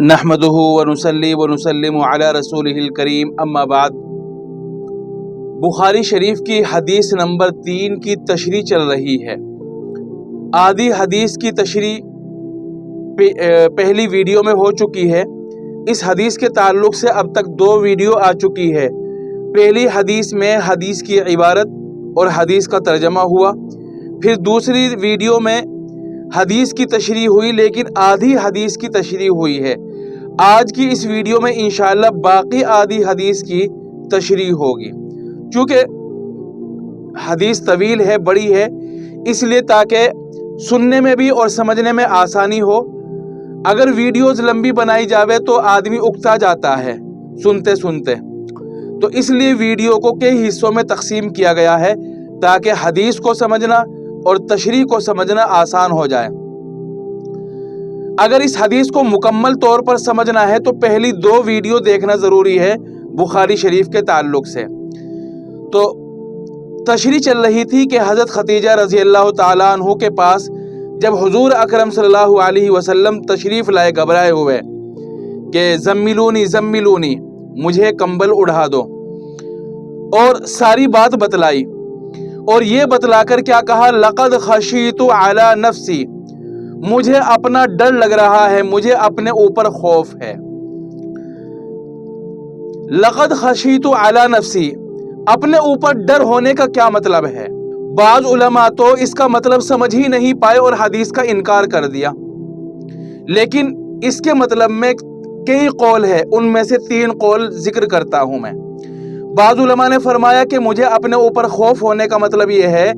نحمدہ ونصلی ونسلم علی رسولہ الکریم اما بعد۔ بخاری شریف کی حدیث نمبر 3 کی تشریح چل رہی ہے۔ آدھی حدیث کی تشریح پہلی ویڈیو میں ہو چکی ہے۔ اس حدیث کے تعلق سے اب تک 2 ویڈیو آ چکی ہے۔ پہلی حدیث میں حدیث کی عبارت اور حدیث کا ترجمہ ہوا، پھر دوسری ویڈیو میں حدیث کی تشریح ہوئی لیکن آدھی حدیث کی تشریح ہوئی ہے۔ آج کی اس ویڈیو میں انشاءاللہ باقی آدھی حدیث کی تشریح ہوگی۔ چونکہ حدیث طویل ہے، بڑی ہے، اس لیے تاکہ سننے میں بھی اور سمجھنے میں آسانی ہو۔ اگر ویڈیوز لمبی بنائی جاوے تو آدمی اکتا جاتا ہے سنتے سنتے، تو اس لیے ویڈیو کو کئی حصوں میں تقسیم کیا گیا ہے تاکہ حدیث کو سمجھنا اور تشریح کو سمجھنا آسان ہو جائے۔ اگر اس حدیث کو مکمل طور پر سمجھنا ہے تو پہلی 2 ویڈیو دیکھنا ضروری ہے بخاری شریف کے تعلق سے۔ تو تشریح چل رہی تھی کہ حضرت خدیجہ رضی اللہ تعالیٰ عنہ کے پاس جب حضور اکرم صلی اللہ علیہ وسلم تشریف لائے گھبرائے ہوئے کہ زملونی زملونی، مجھے کمبل اڑھا دو، اور ساری بات بتلائی، اور یہ بتلا کر کیا کہا، لقد خشیت علی نفسی، مجھے اپنا ڈر لگ رہا ہے، مجھے اپنے اوپر خوف ہے۔ لقد خشیت علی نفسی، اپنے اوپر ڈر ہونے کا کیا مطلب ہے؟ بعض علماء تو اس کا مطلب سمجھ ہی نہیں پائے اور حدیث کا انکار کر دیا، لیکن اس کے مطلب میں کئی قول ہے، ان میں سے 3 قول ذکر کرتا ہوں میں۔ بعض علماء نے فرمایا کہ مجھے اپنے اوپر خوف ہونے کا مطلب یہ ہے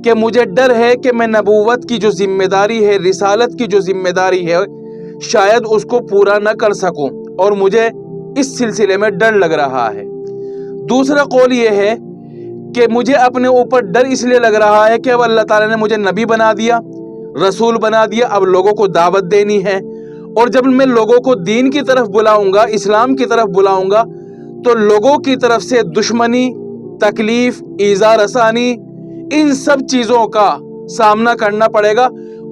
کہ مجھے ڈر ہے کہ میں نبوت کی جو ذمہ داری ہے، رسالت کی جو ذمہ داری ہے، شاید اس کو پورا نہ کر سکوں، اور مجھے اس سلسلے میں ڈر لگ رہا ہے۔ دوسرا قول یہ ہے کہ مجھے اپنے اوپر ڈر اس لیے لگ رہا ہے کہ اب اللہ تعالیٰ نے مجھے نبی بنا دیا، رسول بنا دیا، اب لوگوں کو دعوت دینی ہے، اور جب میں لوگوں کو دین کی طرف بلاؤں گا، اسلام کی طرف بلاؤں گا، تو لوگوں کی طرف سے دشمنی، تکلیف، ایذا رسانی، ان سب چیزوں کا سامنا کرنا پڑے گا،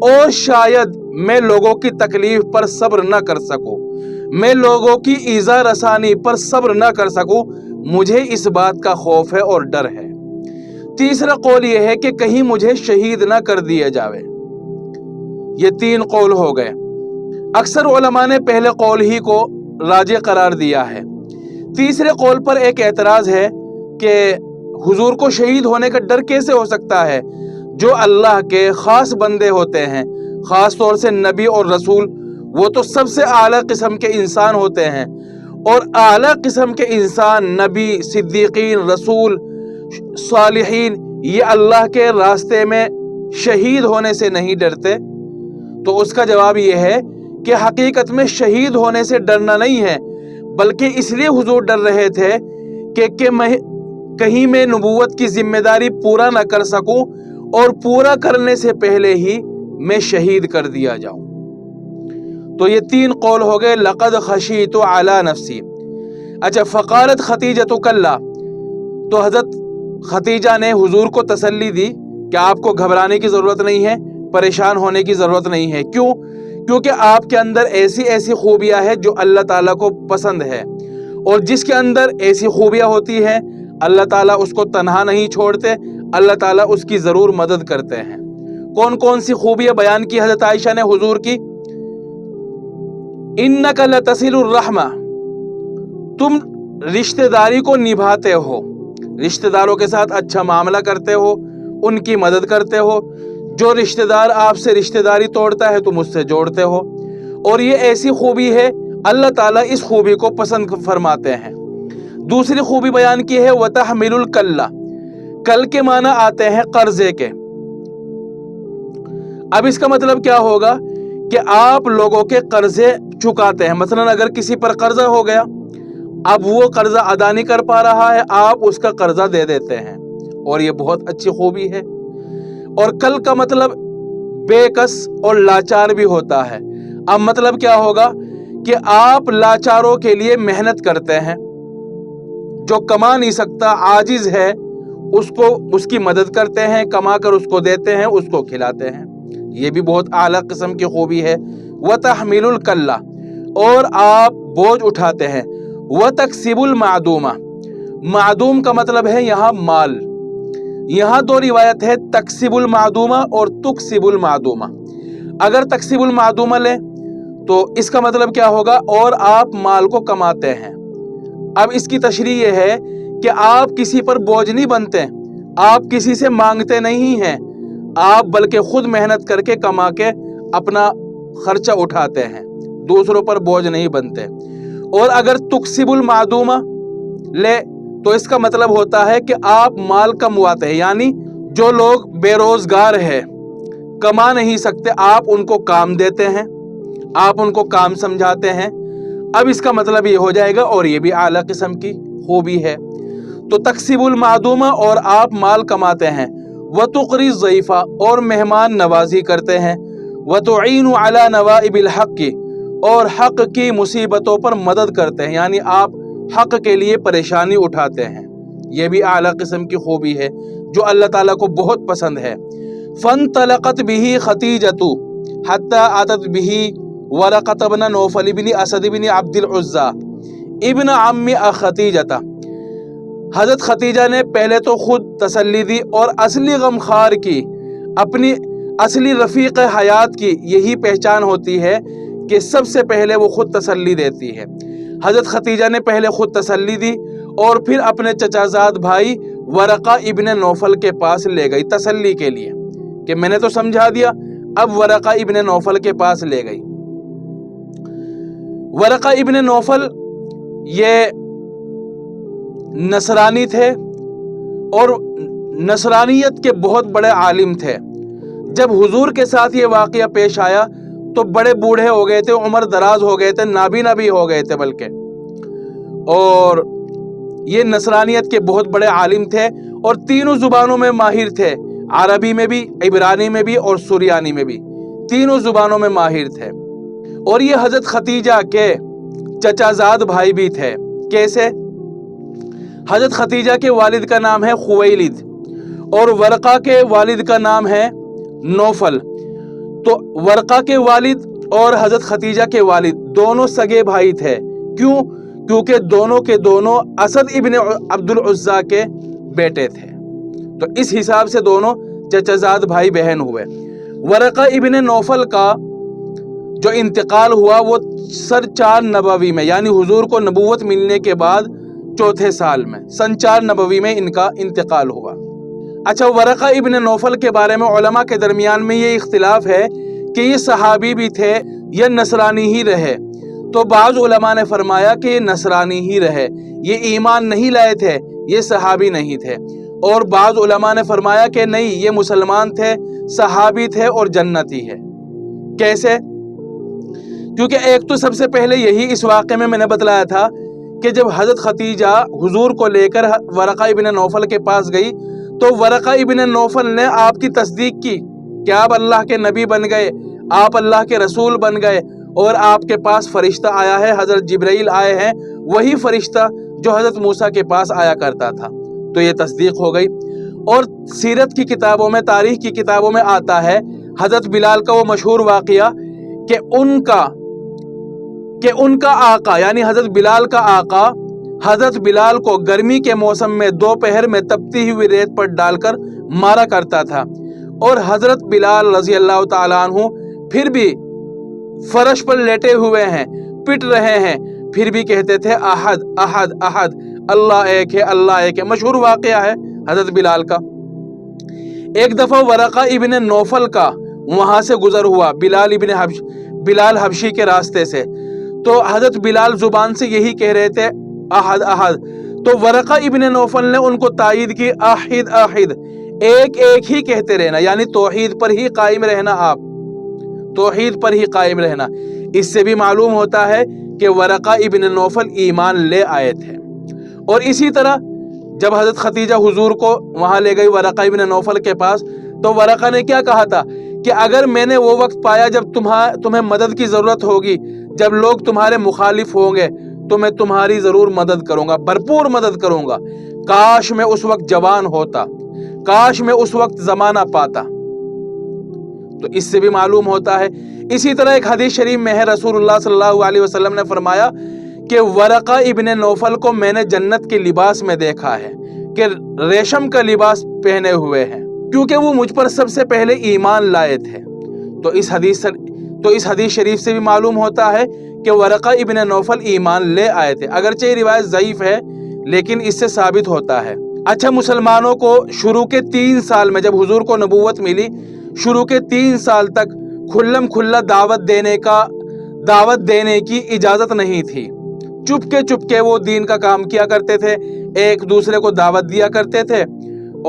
اور شاید میں لوگوں کی تکلیف پر صبر نہ کر سکوں، میں لوگوں کی ایذا رسانی پر صبر نہ کر سکوں، مجھے اس بات کا خوف ہے اور ڈر ہے۔ تیسرا قول یہ ہے کہ کہیں مجھے شہید نہ کر دیا جاوے۔ یہ 3 قول ہو گئے۔ اکثر علماء نے پہلے قول ہی کو راجح قرار دیا ہے۔ تیسرے قول پر ایک اعتراض ہے کہ حضور کو شہید ہونے کا ڈر کیسے ہو سکتا ہے؟ جو اللہ کے خاص بندے ہوتے ہیں، خاص طور سے نبی اور رسول، وہ تو سب سے اعلیٰ قسم کے انسان ہوتے ہیں، اور اعلیٰ قسم کے انسان، نبی، صدیقین، رسول، صالحین، یہ اللہ کے راستے میں شہید ہونے سے نہیں ڈرتے۔ تو اس کا جواب یہ ہے کہ حقیقت میں شہید ہونے سے ڈرنا نہیں ہے، بلکہ اس لیے حضور ڈر رہے تھے کہ میں کہیں میں نبوت کی ذمہ داری پورا نہ کر سکوں اور پورا کرنے سے پہلے ہی میں شہید کر دیا جاؤں۔ تو یہ 3 قول ہو گئے، لقد خشیت علی نفسی۔ اچھا، فقالت خدیجہ کلا، تو حضرت خدیجہ نے حضور کو تسلی دی کہ آپ کو گھبرانے کی ضرورت نہیں ہے، پریشان ہونے کی ضرورت نہیں ہے۔ کیوں؟ کیونکہ آپ کے اندر ایسی خوبیاں ہیں جو اللہ تعالیٰ کو پسند ہے، اور جس کے اندر ایسی خوبیاں ہوتی ہیں اللہ تعالیٰ اس کو تنہا نہیں چھوڑتے، اللہ تعالیٰ اس کی ضرور مدد کرتے ہیں۔ کون کون سی خوبیاں بیان کی حضرت عائشہ نے حضور کی؟ انک لتصل الرحمہ، تم رشتہ داری کو نبھاتے ہو، رشتہ داروں کے ساتھ اچھا معاملہ کرتے ہو، ان کی مدد کرتے ہو، جو رشتہ دار آپ سے رشتہ داری توڑتا ہے تم اس سے جوڑتے ہو، اور یہ ایسی خوبی ہے اللہ تعالیٰ اس خوبی کو پسند فرماتے ہیں۔ دوسری خوبی بیان کی ہے وتحمل الکل، کل کے معنی آتے ہیں قرضے کے۔ اب اس کا مطلب کیا ہوگا کہ آپ لوگوں کے قرضے چکاتے ہیں۔ مثلا اگر کسی پر قرضہ ہو گیا، اب وہ قرضہ ادا نہیں کر پا رہا ہے، آپ اس کا قرضہ دے دیتے ہیں، اور یہ بہت اچھی خوبی ہے۔ اور کل کا مطلب بے کس اور لاچار بھی ہوتا ہے۔ اب مطلب کیا ہوگا کہ آپ لاچاروں کے لیے محنت کرتے ہیں، جو کما نہیں سکتا، عاجز ہے، اس کی مدد کرتے ہیں، کما کر اس کو دیتے ہیں، اس کو کھلاتے ہیں۔ یہ بھی بہت اعلیٰ قسم کی خوبی ہے۔ وتحمل الکل، اور آپ بوجھ اٹھاتے ہیں. وَتَكْسِبُ الْمَعْدُومَ، معدوم کا مطلب ہے یہاں مال. یہاں دو روایت ہے، تکسب المعدومہ اور تکسب المعدومہ. اگر تکسب المعدومہ لیں تو اس کا مطلب کیا ہوگا؟ اور آپ مال کو کماتے ہیں. اب اس کی تشریح یہ ہے کہ آپ کسی پر بوجھ نہیں بنتے، آپ کسی سے مانگتے نہیں ہیں، آپ بلکہ خود محنت کر کے کما کے اپنا خرچہ اٹھاتے ہیں، دوسروں پر بوجھ نہیں بنتے. اور اگر تکسب المعدومہ لے تو اس کا مطلب ہوتا ہے کہ آپ مال کمواتے ہیں، یعنی جو لوگ بے روزگار ہے، کما نہیں سکتے، آپ ان کو کام دیتے ہیں، آپ ان کو کام سمجھاتے ہیں. اب اس کا مطلب یہ ہو جائے گا، اور یہ بھی اعلیٰ قسم کی خوبی ہے. تو تکسب المعدومہ اور آپ مال کماتے ہیں. وتقری الضیف اور مہمان نوازی کرتے ہیں. وتعین علی نوائب الحق اور حق کی مصیبتوں پر مدد کرتے ہیں، یعنی آپ حق کے لیے پریشانی اٹھاتے ہیں. یہ بھی اعلیٰ قسم کی خوبی ہے جو اللہ تعالیٰ کو بہت پسند ہے. فانطلقت به خدیجۃ حتی اتت به ورقۃ بن نوفل بن اسد بن عبد العزیٰ ابن عم خدیجہ. حضرت خدیجہ نے پہلے تو خود تسلی دی، اور اصلی غمخوار کی، اپنی اصلی رفیق حیات کی یہی پہچان ہوتی ہے کہ سب سے پہلے وہ خود تسلی دیتی ہے. حضرت خدیجہ نے پہلے خود تسلی دی اور پھر اپنے چچا زاد بھائی ورقہ ابن نوفل کے پاس لے گئی تسلی کے لیے کہ میں نے تو سمجھا دیا. اب ورقہ ابن نوفل کے پاس لے گئی. ورقہ ابن نوفل یہ نصرانی تھے اور نصرانیت کے بہت بڑے عالم تھے. جب حضور کے ساتھ یہ واقعہ پیش آیا تو بڑے بوڑھے ہو گئے تھے، عمر دراز ہو گئے تھے، نابینا بھی ہو گئے تھے بلکہ. اور یہ نصرانیت کے بہت بڑے عالم تھے اور تینوں زبانوں میں ماہر تھے، عربی میں بھی، عبرانی میں بھی اور سریانی میں بھی، تینوں زبانوں میں ماہر تھے. اور یہ حضرت خدیجہ کے چچا زاد بھائی بھی تھے. کیسے؟ حضرت خدیجہ کے والد کا نام ہے خویلد اور ورقہ کے والد کا نام ہے نوفل. تو ورقہ کے والد اور حضرت خدیجہ کے والد دونوں سگے بھائی تھے. کیوں؟ کیونکہ دونوں کے دونوں اسد ابن عبد العزیٰ کے بیٹے تھے، تو اس حساب سے دونوں چچا زاد بھائی بہن ہوئے. ورقہ ابن نوفل کا جو انتقال ہوا وہ سن 4 نبوی میں، یعنی حضور کو نبوت ملنے کے بعد چوتھے سال میں، سن 4 نبوی میں ان کا انتقال ہوا. اچھا، ورقہ ابن نوفل کے بارے میں علماء کے درمیان میں یہ اختلاف ہے کہ یہ صحابی بھی تھے یا نصرانی ہی رہے. تو بعض علماء نے فرمایا کہ یہ نصرانی ہی رہے، یہ ایمان نہیں لائے تھے، یہ صحابی نہیں تھے. اور بعض علماء نے فرمایا کہ نہیں، یہ مسلمان تھے، صحابی تھے اور جنتی ہے. کیسے؟ کیونکہ ایک تو سب سے پہلے یہی اس واقعے میں نے بتلایا تھا کہ جب حضرت خدیجہ حضور کو لے کر ورقہ ابن نوفل کے پاس گئی تو ورقہ ابن نوفل نے آپ کی تصدیق کی کہ آپ اللہ کے نبی بن گئے، آپ اللہ کے رسول بن گئے، اور آپ کے پاس فرشتہ آیا ہے، حضرت جبرائیل آئے ہیں، وہی فرشتہ جو حضرت موسیٰ کے پاس آیا کرتا تھا. تو یہ تصدیق ہو گئی. اور سیرت کی کتابوں میں، تاریخ کی کتابوں میں آتا ہے حضرت بلال کا وہ مشہور واقعہ کہ ان کا آقا، یعنی حضرت بلال کا آقا، حضرت بلال کو گرمی کے موسم میں دوپہر میں تپتی ہوئی ریت پر ڈال کر مارا کرتا تھا. اور حضرت بلال رضی اللہ تعالیٰ عنہ پھر بھی فرش پر لیٹے ہوئے ہیں، پٹ رہے ہیں، پھر بھی کہتے تھے احد احد احد، اللہ ایک ہے، اللہ ایک ہے. مشہور واقعہ ہے حضرت بلال کا. ایک دفعہ ورقہ ابن نوفل کا وہاں سے گزر ہوا، بلال حبشی کے راستے سے، تو حضرت بلال زبان سے یہی کہہ رہے تھے احد احد. تو ورقہ ابن نوفل نے ان کو تائید کی، احد احد، ایک ایک ہی کہتے رہنا، یعنی توحید پر ہی قائم رہنا، آپ توحید پر ہی قائم رہنا. اس سے بھی معلوم ہوتا ہے کہ ورقہ ابن نوفل ایمان لے آئے تھے. اور اسی طرح جب حضرت خدیجہ حضور کو وہاں لے گئی ورقہ ابن نوفل کے پاس، تو ورقہ نے کیا کہا تھا کہ اگر میں نے وہ وقت پایا جب تمہیں مدد کی ضرورت ہوگی، جب لوگ تمہارے مخالف ہوں گے، تو میں تمہاری ضرور مدد کروں گا، بھرپور مدد کروں گا. کاش میں اس وقت جوان ہوتا، کاش میں اس وقت زمانہ پاتا. تو اس سے بھی معلوم ہوتا ہے اسی طرح ایک حدیث شریف میں ہے رسول اللہ صلی اللہ علیہ وسلم نے فرمایا کہ ورقہ ابن نوفل کو میں نے جنت کے لباس میں دیکھا ہے کہ ریشم کا لباس پہنے ہوئے ہیں، کیونکہ وہ مجھ پر سب سے پہلے ایمان لائے تھے۔ تو اس حدیث شریف سے بھی معلوم ہوتا ہے کہ ورقہ ابن نوفل ایمان لے آئے تھے، اگرچہ یہ روایت ضعیف ہے لیکن اس سے ثابت ہوتا ہے۔ اچھا، مسلمانوں کو شروع کے 3 سال میں جب حضور کو نبوت ملی، شروع کے 3 سال تک کھلم کھلا دعوت دینے کی اجازت نہیں تھی۔ چپ کے وہ دین کا کام کیا کرتے تھے، ایک دوسرے کو دعوت دیا کرتے تھے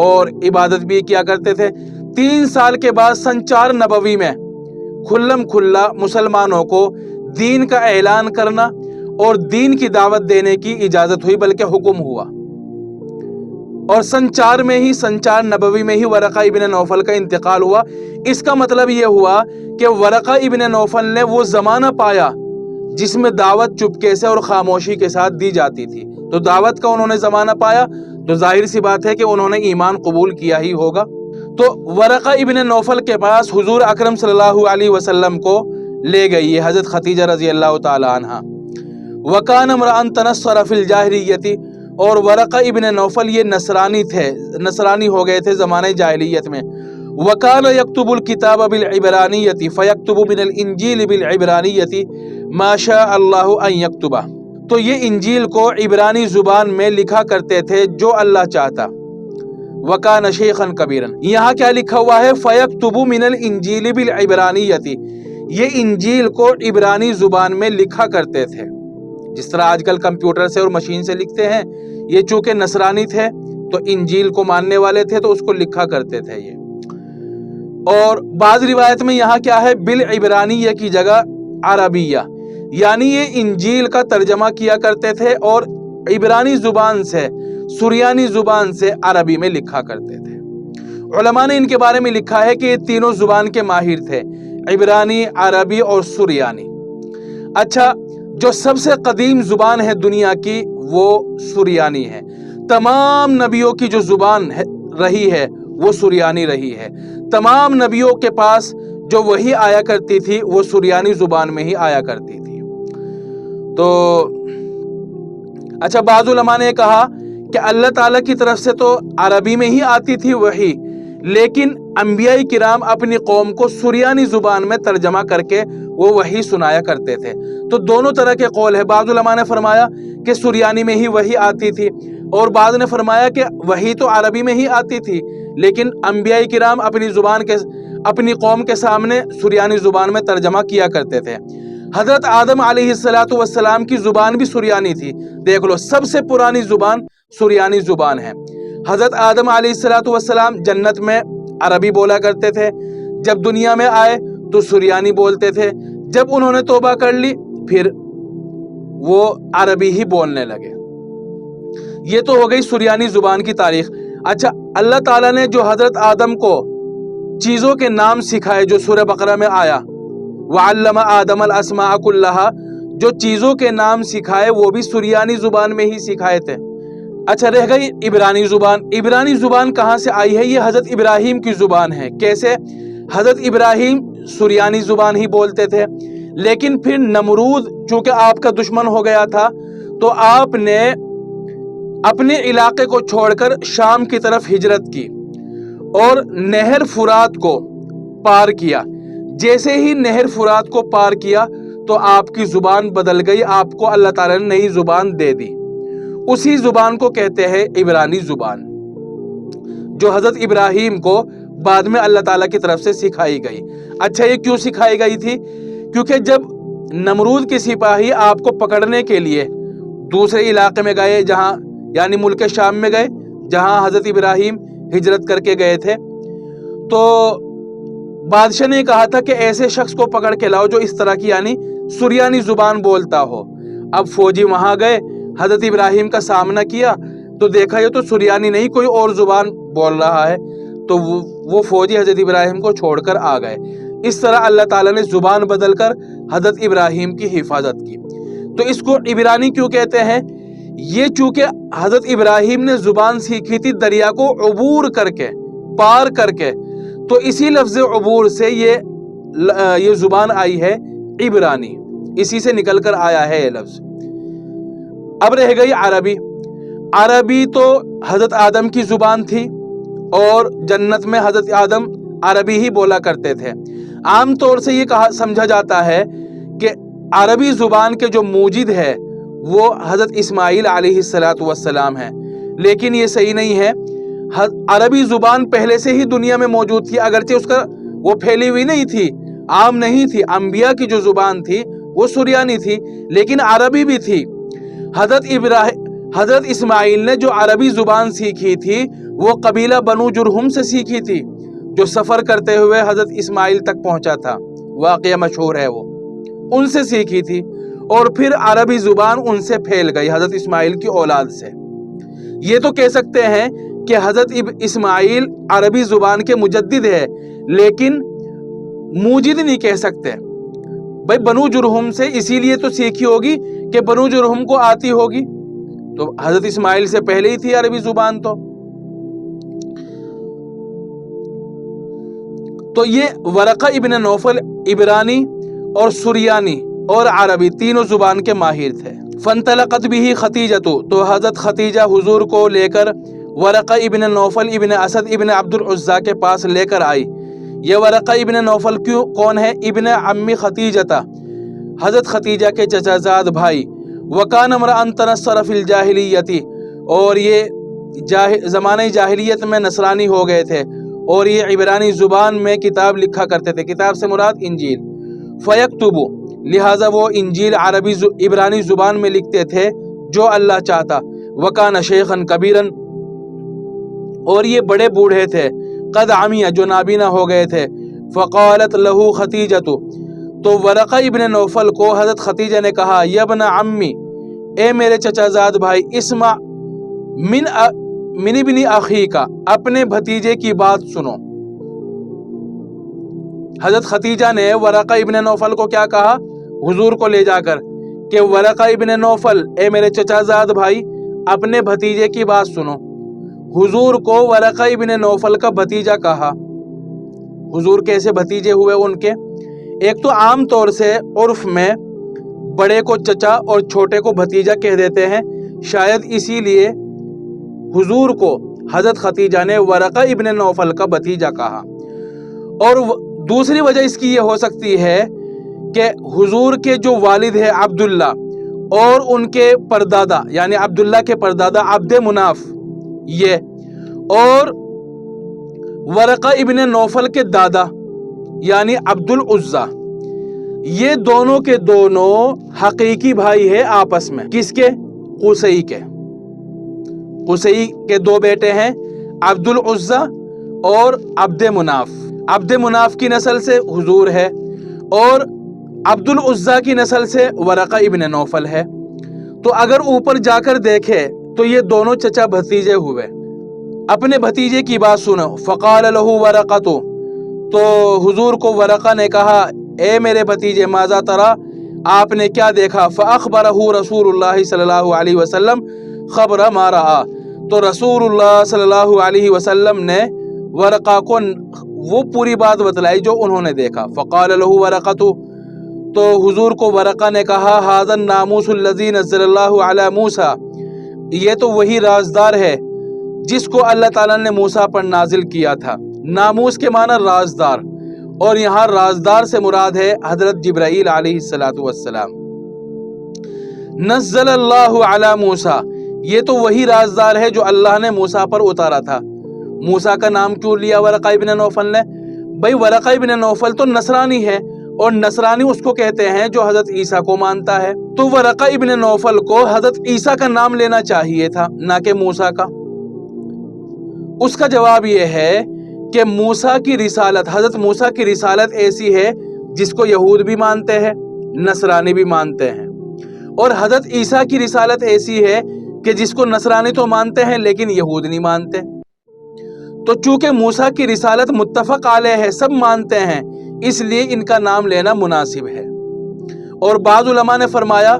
اور عبادت بھی کیا کرتے تھے۔ 3 سال کے بعد سن 4 نبوی میں کھلم کھلا مسلمانوں کو دین کا اعلان کرنا اور دین کی دعوت دینے کی اجازت ہوئی، بلکہ حکم ہوا۔ اور سن 4 نبوی میں ہی ورقہ ابن نوفل کا انتقال ہوا۔ اس کا مطلب یہ ہوا کہ ورقہ ابن نوفل نے وہ زمانہ پایا جس میں دعوت چپکے سے اور خاموشی کے ساتھ دی جاتی تھی، تو دعوت کا انہوں نے زمانہ پایا تو ظاہر سی بات ہے کہ انہوں نے ایمان قبول کیا ہی ہوگا۔ تو ورقہ ابن نوفل کے پاس حضور اکرم صلی اللہ علیہ وسلم کو لے گئی ہے حضرت خدیجہ رضی اللہ تعالی عنہ۔ وَكَانَ امْرَأً تَنَصَّرَ فِي الْجَاهِلِيَّةِ، اور ورقہ ابن نوفل یہ نصرانی ہو گئے تھے زمانہ جاہلیت میں۔ وَكَانَ يَكْتُبُ الْكِتَابَ بِالْعِبْرَانِيَّةِ فَيَكْتُبُ مِنَ الْإِنْجِيلِ بِالْعِبْرَانِيَّةِ مَا شَاءَ اللَّهُ أَن يَكْتُبَ، تو یہ انجیل کو عبرانی زبان میں لکھا کرتے تھے جو اللہ چاہتا۔ وَكَانَ شَيْخًا كَبِيرًا، یہاں کیا لکھا ہوا ہے؟ فَيَكْتُبُ مِنَ الْإِنْجِيلِ بِالْعِبْرَانِيَّةِ، یہ انجیل کو عبرانی زبان میں لکھا کرتے تھے، جس طرح آج کل کمپیوٹر سے اور مشین سے لکھتے ہیں۔ یہ چونکہ نصرانی تھے تو انجیل کو ماننے والے تھے تو اس کو لکھا کرتے تھے یہ۔ اور بعض روایت میں یہاں کیا ہے؟ بالعبرانیہ کی جگہ عربیہ، یعنی یہ انجیل کا ترجمہ کیا کرتے تھے اور عبرانی زبان سے، سریانی زبان سے عربی میں لکھا کرتے تھے۔ علماء نے ان کے بارے میں لکھا ہے کہ یہ تینوں زبان کے ماہر تھے، عبرانی، عربی اور سریانی۔ اچھا، جو سب سے قدیم زبان ہے دنیا کی وہ سریانی ہے۔ تمام نبیوں کی جو زبان رہی ہے وہ سریانی رہی ہے۔ تمام نبیوں کے پاس جو وحی آیا کرتی تھی وہ سریانی زبان میں ہی آیا کرتی تھی۔ تو اچھا، بعض علماء نے کہا کہ اللہ تعالیٰ کی طرف سے تو عربی میں ہی آتی تھی وحی، لیکن انبیاء کرام اپنی قوم کو سریانی زبان میں ترجمہ کر کے وہ وحی سنایا کرتے تھے۔ تو دونوں طرح کے قول ہے۔ بعض علماء نے فرمایا کہ سریانی میں ہی وحی آتی تھی، اور بعض نے فرمایا کہ وحی تو عربی میں ہی آتی تھی لیکن انبیاء کرام اپنی قوم کے سامنے سریانی زبان میں ترجمہ کیا کرتے تھے۔ حضرت آدم علیہ السلام کی زبان بھی سریانی تھی۔ دیکھ لو، سب سے پرانی زبان سریانی زبان ہے۔ حضرت آدم علیہ السلام جنت میں عربی بولا کرتے تھے، جب دنیا میں آئے تو سریانی بولتے تھے، جب انہوں نے توبہ کر لی پھر وہ عربی ہی بولنے لگے۔ یہ تو ہو گئی سریانی زبان کی تاریخ۔ اچھا، اللہ تعالیٰ نے جو حضرت آدم کو چیزوں کے نام سکھائے جو سورہ بقرہ میں آیا، وَعَلَّمَ آدَمَ الْأَسْمَاءَ كُلَّهَا، جو چیزوں کے نام سکھائے وہ بھی سریانی زبان میں ہی سکھائے تھے۔ اچھا، رہ گئی عبرانی زبان۔ عبرانی زبان کہاں سے آئی ہے؟ یہ حضرت ابراہیم کی زبان ہے۔ کیسے؟ حضرت ابراہیم سریانی زبان ہی بولتے تھے، لیکن پھر نمرود چونکہ آپ کا دشمن ہو گیا تھا تو آپ نے اپنے علاقے کو چھوڑ کر شام کی طرف ہجرت کی اور نہر فرات کو پار کیا۔ جیسے ہی نہر فرات کو پار کیا تو آپ کی زبان بدل گئی، آپ کو اللہ تعالیٰ نے نئی زبان دے دی۔ اسی زبان کو کہتے ہیں عبرانی زبان، جو حضرت ابراہیم کو بعد میں اللہ تعالیٰ کی طرف سے سکھائی گئی۔ اچھا، یہ کیوں سکھائی گئی تھی؟ کیونکہ جب نمرود کے سپاہی آپ کو پکڑنے کے لیے دوسرے علاقے میں گئے، جہاں یعنی ملک شام میں گئے جہاں حضرت ابراہیم ہجرت کر کے گئے تھے، تو بادشاہ نے کہا تھا کہ ایسے شخص کو پکڑ کے لاؤ جو اس طرح کی یعنی سریانی زبان بولتا ہو۔ اب فوجی وہاں گئے، حضرت ابراہیم کا سامنا کیا تو دیکھا یہ تو سریانی نہیں کوئی اور زبان بول رہا ہے، تو وہ فوجی حضرت ابراہیم کو چھوڑ کر آ گئے۔ اس طرح اللہ تعالیٰ نے زبان بدل کر حضرت ابراہیم کی حفاظت کی۔ تو اس کو عبرانی کیوں کہتے ہیں؟ یہ چونکہ حضرت ابراہیم نے زبان سیکھی تھی دریا کو عبور کر کے، پار کر کے، تو اسی لفظ عبور سے یہ یہ زبان آئی ہے عبرانی، اسی سے نکل کر آیا ہے یہ لفظ۔ اب رہ گئی عربی۔ عربی تو حضرت آدم کی زبان تھی اور جنت میں حضرت آدم عربی ہی بولا کرتے تھے۔ عام طور سے یہ سمجھا جاتا ہے کہ عربی زبان کے جو موجد ہے وہ حضرت اسماعیل علیہ السلام ہیں، لیکن یہ صحیح نہیں ہے۔ عربی زبان پہلے سے ہی دنیا میں موجود تھی، اگرچہ اس کا وہ پھیلی ہوئی نہیں تھی، عام نہیں تھی۔ انبیاء کی جو زبان تھی وہ سریانی تھی، لیکن عربی بھی تھی۔ حضرت اسماعیل نے جو عربی زبان سیکھی تھی وہ قبیلہ بنو جرہم سے سیکھی تھی، جو سفر کرتے ہوئے حضرت اسماعیل تک پہنچا تھا، واقعہ مشہور ہے وہ، ان سے سیکھی تھی، اور پھر عربی زبان ان سے پھیل گئی حضرت اسماعیل کی اولاد سے۔ یہ تو کہہ سکتے ہیں کہ حضرت اسماعیل عربی زبان کے مجدد ہے، لیکن موجد نہیں کہہ سکتے۔ بھائی بنو جرہم سے اسی لیے تو سیکھی ہوگی کہ بنو جرہم کو آتی ہوگی، تو حضرت اسماعیل سے پہلے ہی تھی عربی زبان۔ تو یہ ورقہ ابن نوفل عبرانی اور سریانی اور عربی تینوں زبان کے ماہر تھے۔ فانطلقت به خدیجہ، تو حضرت خدیجہ حضور کو لے کر ورقہ ابن نوفل ابن اسد ابن عبد العزیٰ کے پاس لے کر آئی۔ یہ ورقہ ابن نوفل کون ہے؟ ابن عمی خدیجہ، حضرت خدیجہ کے چچا زاد بھائی۔ وکان امرأ تنصر فی الجاہلیۃ، اور یہ زمانہ جاہلیت میں نصرانی ہو گئے تھے، اور یہ عبرانی زبان میں کتاب لکھا کرتے تھے، کتاب سے مراد انجیل۔ فیکتب، لہٰذا وہ انجیل عبرانی زبان میں لکھتے تھے جو اللہ چاہتا۔ وکان شیخا کبیرا، اور یہ بڑے بوڑھے تھے، قد عمی، جو نابینا ہو گئے تھے۔ فقالت لہ خدیجہ، تو ورقہ ابن نوفل کو حضرت خدیجہ نے کہا، یا ابن عمی، اے میرے چچا زاد بھائی، اسمع من ابن اخیک، اپنے بھتیجے کی بات سنو۔ حضرت خدیجہ نے ورقہ ابن نوفل کو کیا کہا حضور کو لے جا کر کہ ورقہ ابن نوفل، اے میرے چچا زاد بھائی، اپنے بھتیجے کی بات سنو۔ حضور کو ورقہ ابن نوفل کا بھتیجا کہا۔ حضور کیسے بھتیجے ہوئے ان کے؟ ایک تو عام طور سے عرف میں بڑے کو چچا اور چھوٹے کو بھتیجا کہہ دیتے ہیں، شاید اسی لیے حضور کو حضرت خدیجہ نے ورقہ ابن نوفل کا بھتیجا کہا۔ اور دوسری وجہ اس کی یہ ہو سکتی ہے کہ حضور کے جو والد ہے عبداللہ اور ان کے پردادا یعنی عبداللہ کے پردادا عبد مناف، یہ اور ورقہ ابن نوفل کے دادا یعنی عبد العزیٰ، یہ دونوں کے دونوں حقیقی بھائی ہے آپس میں۔ کس کے؟ قصی کے۔ قصی کے دو بیٹے ہیں، عبد العزیٰ اور عبد مناف۔ عبد مناف کی نسل سے حضور ہے اور عبد العزیٰ کی نسل سے ورقہ ابن نوفل ہے۔ تو اگر اوپر جا کر دیکھے تو یہ دونوں چچا بھتیجے ہوئے۔ اپنے بھتیجے کی بات سنو۔ فقال لہ ورقہ، تو حضور کو ورقہ نے کہا، اے میرے بھتیجے، ماذا ترا، آپ نے کیا دیکھا؟ فاخبرہ رسول اللہ صلی اللہ علیہ وسلم خبر ما رآ، تو رسول اللہ صلی اللہ علیہ وسلم نے ورقہ کو وہ پوری بات بتلائی جو انہوں نے دیکھا۔ فقال لہ ورقہ، تو حضور کو ورقہ نے کہا، ھذا الناموس الذی نزل اللہ علی موسیٰ، یہ تو وہی رازدار ہے جس کو اللہ تعالیٰ نے موسیٰ پر نازل کیا تھا۔ ناموس کے معنی رازدار، اور یہاں رازدار سے مراد ہے حضرت جبرائیل علیہ السلام۔ نزل اللہ علی موسیٰ، یہ تو وہی رازدار ہے جو اللہ نے موسیٰ پر اتارا تھا۔ موسیٰ کا نام کیوں لیا ورقہ ابن نوفل نے؟ بھائی ورقہ ابن نوفل تو نصرانی ہے، اور نصرانی اس کو کہتے ہیں جو حضرت عیسیٰ کو مانتا ہے، تو ورقہ ابن نوفل کو حضرت عیسیٰ کا نام لینا چاہیے تھا، نہ کہ موسیٰ کا۔ اس کا جواب یہ ہے کہ موسیٰ کی رسالت، حضرت موسیٰ کی رسالت ایسی ہے جس کو یہود بھی مانتے ہیں، نصرانی بھی مانتے ہیں، اور حضرت عیسیٰ کی رسالت ایسی ہے کہ جس کو نصرانی تو مانتے ہیں لیکن یہود نہیں مانتے۔ تو چونکہ موسیٰ کی رسالت متفق علیہ ہے، سب مانتے ہیں، اس لیے ان کا نام لینا مناسب ہے۔ اور بعض علماء نے فرمایا،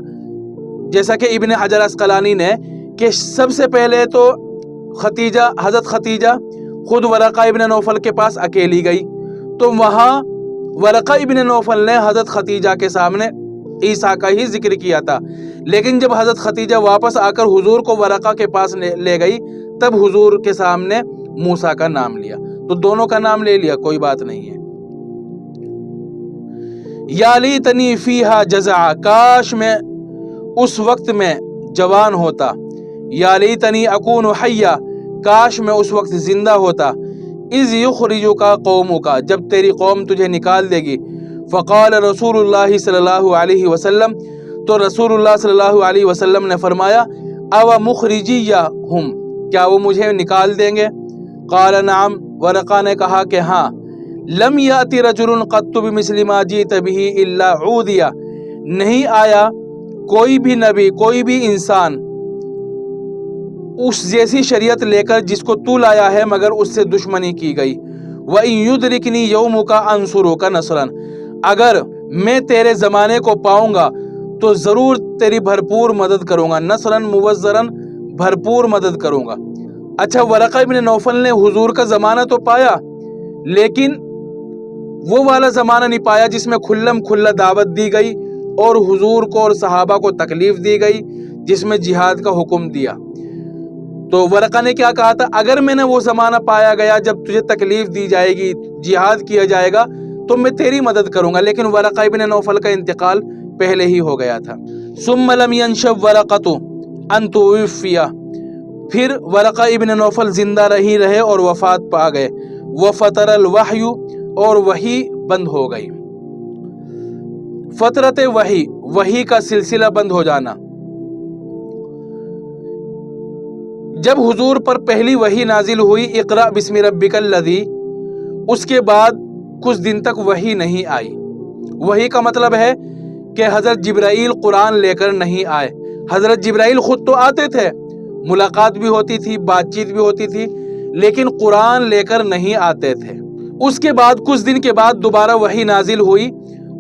جیسا کہ ابن حجر عسقلانی نے، کہ سب سے پہلے تو حضرت خدیجہ خود ورقہ ابن نوفل کے پاس اکیلی گئی، تو وہاں ورقہ ابن نوفل نے حضرت خدیجہ کے سامنے عیسیٰ کا ہی ذکر کیا تھا، لیکن جب حضرت خدیجہ واپس آ کر حضور کو ورقہ کے پاس لے گئی تب حضور کے سامنے موسیٰ کا نام لیا، تو دونوں کا نام لے لیا، کوئی بات نہیں ہے۔ یا لیتنی فیہا جزع، کاش میں اس وقت میں جوان ہوتا، یا لیتنی اکون حیا، کاش میں اس وقت زندہ ہوتا، اذ یخرجک قومک، جب تیری قوم تجھے نکال دے گی۔ فقال رسول اللہ صلی اللہ علیہ وسلم، تو رسول اللہ صلی اللہ علیہ وسلم نے فرمایا او مخرجیہم، کیا وہ مجھے نکال دیں گے؟ قال نعم، ورقہ نے کہا کہ ہاں۔ لم یأتی رجل قط بمثل ما جئت به الا عودی، نہیں آیا کوئی بھی نبی، کوئی بھی انسان اس جیسی شریعت لے کر جس کو تو لایا ہے مگر اس سے دشمنی کی گئی۔ وَإِن يُدْرِكْنِي يَوْمُكَ أَنْصُرُكَ نَصْرًا، اگر میں تیرے زمانے کو پاؤں گا تو ضرور تیری بھرپور مدد کروں گا، نصراً موزراً، بھرپور مدد کروں گا۔ اچھا، ورقہ ابن نوفل نے حضور کا زمانہ تو پایا لیکن وہ والا زمانہ نہیں پایا جس میں کھلم کھلا دعوت دی گئی اور حضور کو اور صحابہ کو تکلیف دی گئی، جس میں جہاد کا حکم دیا۔ تو ورقہ نے کیا کہا تھا، اگر میں نے وہ زمانہ پایا گیا جب تجھے تکلیف دی جائے گی، جہاد کیا جائے گا، تو میں تیری مدد کروں گا، لیکن ورقہ ابن نوفل کا انتقال پہلے ہی ہو گیا تھا۔ ثم لم ينشب ورقۃ ان توفی، پھر ورقہ ابن نوفل زندہ نہیں رہے اور وفات پا گئے۔ وفتر الوحی، اور وحی بند ہو گئی۔ فترت وحی، وحی کا سلسلہ بند ہو جانا۔ جب حضور پر پہلی وحی نازل ہوئی اقرأ بسم ربک الذی، اس کے بعد کچھ دن تک وحی نہیں آئی۔ وحی کا مطلب ہے کہ حضرت جبرائیل قرآن لے کر نہیں آئے۔ حضرت جبرائیل خود تو آتے تھے، ملاقات بھی ہوتی تھی، بات چیت بھی ہوتی تھی، لیکن قرآن لے کر نہیں آتے تھے۔ اس کے بعد کچھ دن کے بعد دوبارہ وحی نازل ہوئی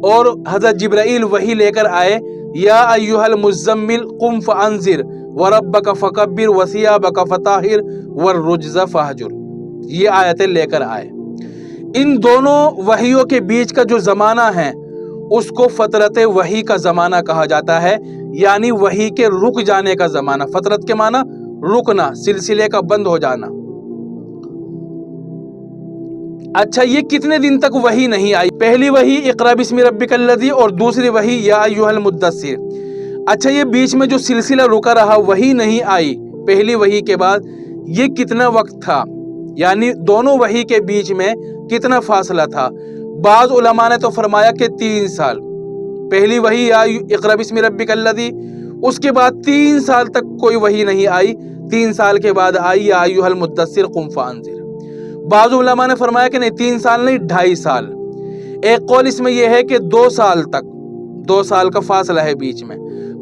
اور حضرت جبرائیل وحی لے کر آئے، یا ایھا المزمل قم فانذر وربک فکبر وثیابک فطہر والرجز فہجر، یہ آیتیں لے کر آئے۔ ان دونوں وحیوں کے بیچ کا جو زمانہ ہے اس کو فترت وحی کا زمانہ کہا جاتا ہے، یعنی وحی کے رک جانے کا زمانہ۔ فترت کے معنی رکنا، سلسلے کا بند ہو جانا۔ اچھا، یہ کتنے دن تک وحی نہیں آئی؟ پہلی وحی اقرأ بسم ربک الذی اور دوسری وحی یا ایھا المدثر۔ اچھا، یہ بیچ میں جو سلسلہ رکا رہا، وحی نہیں آئی پہلی وحی کے بعد، یہ کتنا وقت تھا؟ یعنی دونوں وحی کے بیچ میں کتنا فاصلہ تھا؟ بعض علماء نے تو فرمایا کہ 3 سال۔ پہلی وحی یا اقرأ بسم ربک الذی، اس کے بعد 3 سال تک کوئی وحی نہیں آئی، 3 سال کے بعد آئی یا ایھا المدثر قم فانذر۔ بعض علماء نے فرمایا کہ نہیں، 3 سال نہیں، 2.5 سال۔ ایک قول اس میں یہ ہے کہ 2 سال تک، 2 سال کا فاصلہ ہے بیچ میں۔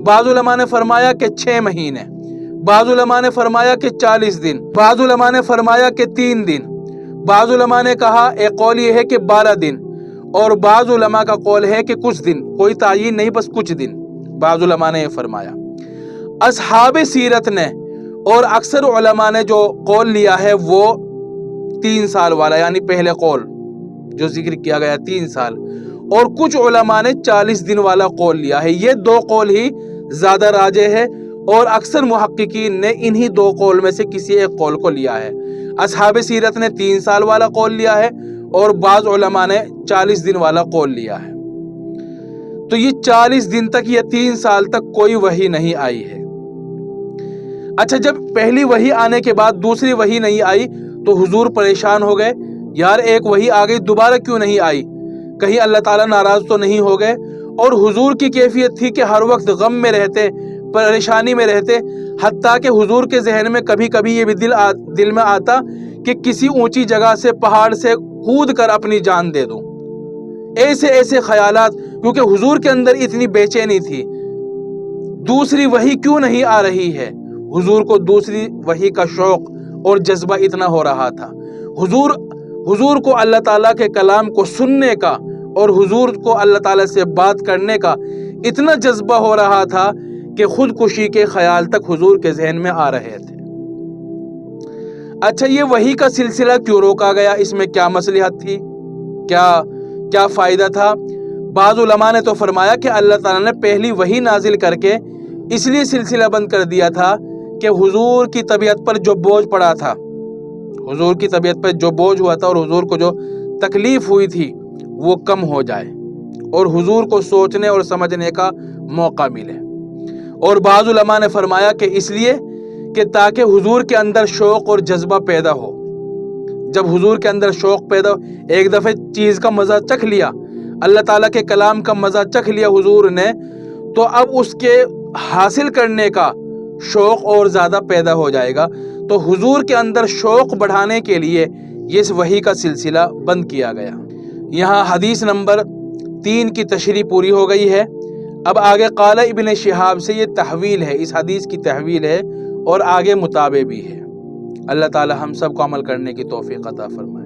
بعض علماء نے فرمایا کہ 6 مہینے، بعض علماء نے فرمایا کہ 40 دن، بعض علماء نے فرمایا کہ 3 دن، بعض علماء نے کہا، ایک قول یہ ہے کہ 12 دن، اور بعض علماء کا قول ہے کہ کچھ دن، کوئی تعین نہیں، بس کچھ دن، بعض علماء نے یہ فرمایا۔ اصحاب سیرت نے اور اکثر علماء نے جو قول لیا ہے وہ 3 سال والا، یعنی پہلے قول جو ذکر کیا گیا 3 سال، اور کچھ علماء نے 40 دن والا قول لیا ہے۔ یہ 2 قول ہی زیادہ راجح ہے اور اکثر محققین نے انہی 2 قول میں سے کسی ایک قول کو لیا ہے۔ اصحاب سیرت نے 3 سال والا قول لیا ہے اور بعض علماء نے 40 دن والا قول لیا ہے۔ تو یہ 40 دن تک یا 3 سال تک کوئی وحی نہیں آئی ہے۔ اچھا، جب پہلی وحی آنے کے بعد دوسری وحی نہیں آئی تو حضور پریشان ہو گئے، یار ایک وحی آ گئی، دوبارہ کیوں نہیں آئی؟ کہیں اللہ تعالیٰ ناراض تو نہیں ہو گئے؟ اور حضور کی کیفیت تھی کہ ہر وقت غم میں رہتے، پریشانی میں رہتے، حتیٰ کہ حضور کے ذہن میں کبھی کبھی یہ بھی دل میں آتا کہ کسی اونچی جگہ سے، پہاڑ سے کود کر اپنی جان دے دوں۔ ایسے خیالات، کیونکہ حضور کے اندر اتنی بے چینی تھی۔ دوسری وحی کیوں نہیں آ رہی ہے؟ حضور کو دوسری وحی کا شوق اور جذبہ اتنا ہو رہا تھا۔ حضور کو اللہ تعالیٰ کے کلام کو سننے کا اور حضور کو اللہ تعالیٰ سے بات کرنے کا اتنا جذبہ ہو رہا تھا کہ خودکشی کے خیال تک حضور کے ذہن میں آ رہے تھے۔ اچھا، یہ وحی کا سلسلہ کیوں روکا گیا؟ اس میں کیا مصلحت تھی؟ کیا فائدہ تھا؟ بعض علماء نے تو فرمایا کہ اللہ تعالیٰ نے پہلی وحی نازل کر کے اس لیے سلسلہ بند کر دیا تھا کہ حضور کی طبیعت پر جو بوجھ پڑا تھا، حضور کی طبیعت پر جو بوجھ ہوا تھا اور حضور کو جو تکلیف ہوئی تھی وہ کم ہو جائے اور حضور کو سوچنے اور سمجھنے کا موقع ملے۔ اور بعض علماء نے فرمایا کہ اس لیے کہ تاکہ حضور کے اندر شوق اور جذبہ پیدا ہو۔ جب حضور کے اندر شوق پیدا ہو، ایک دفعہ چیز کا مزہ چکھ لیا، اللہ تعالیٰ کے کلام کا مزہ چکھ لیا حضور نے، تو اب اس کے حاصل کرنے کا شوق اور زیادہ پیدا ہو جائے گا۔ تو حضور کے اندر شوق بڑھانے کے لیے یہ اس وحی کا سلسلہ بند کیا گیا۔ یہاں حدیث نمبر 3 کی تشریح پوری ہو گئی ہے۔ اب آگے قال ابن شہاب سے یہ تحویل ہے، اس حدیث کی تحویل ہے اور آگے متابع بھی ہے۔ اللہ تعالی ہم سب کو عمل کرنے کی توفیق عطا فرمائے۔